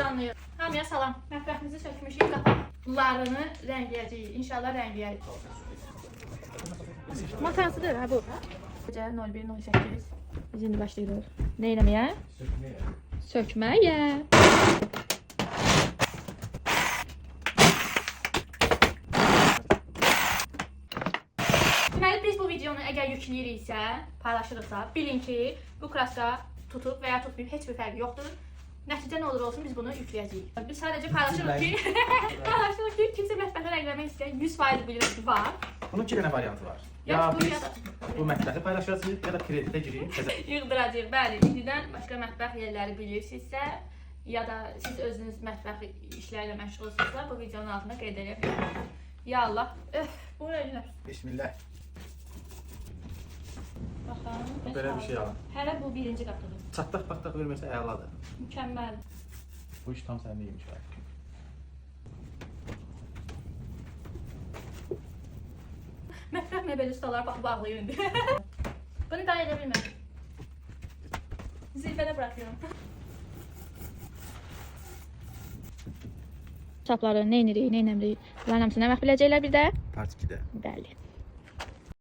Həyəcanlıyıq. Hamıya salam. Mətbəximizi sökmüşük, qapaqlarını rəngləyəcəyik. İnşallah rəngləyəcəyik. Matansıdır ha bu. Gecə 01:08. Biz indi başlayırıq. Nə eləməyə? Sökməyə. Deməli biz bu videonu əgər yükləyiriksə, paylaşırıqsa, bilin ki, bu kraska tutub və ya tutmayıb heç bir fərqi yoxdur. Nəticə nə olur olsun biz bunu yükləyəcəyik. Biz sadəcə paylaşırıq ki, kimsə mətbəxi rəngləmək istəyən 100% bilirik ki, var. Bunun 2 dənə variantı var. Ya biz bu mətbəxi paylaşacağıq ya da kreditə girib yığdıracağıq. Bəli, indidən başqa mətbəx yerləri bilirsinizsə ya da siz özünüz mətbəx işləri ilə məşğulsunuzsa bu videonun altına qeyd edə bilərsiniz. Ya Allah, bu nə? Bismillah. Baxın, Belə bir şey alın. Hələ bu birinci qatıdır. Çatlaq-patlaq verməsə əladır. Mükəmməl. Bu iş tam səndə imiş. Mətbəx mebeli ustalar baxıb ağlayır indi. Bunu daha edə bilməm. Zirvədə bırakıyorum. Çapları nə edirik, nə eləmirik. Bunların hamısını nə vaxt biləcəklər bir də? Part 2-də. Bəli.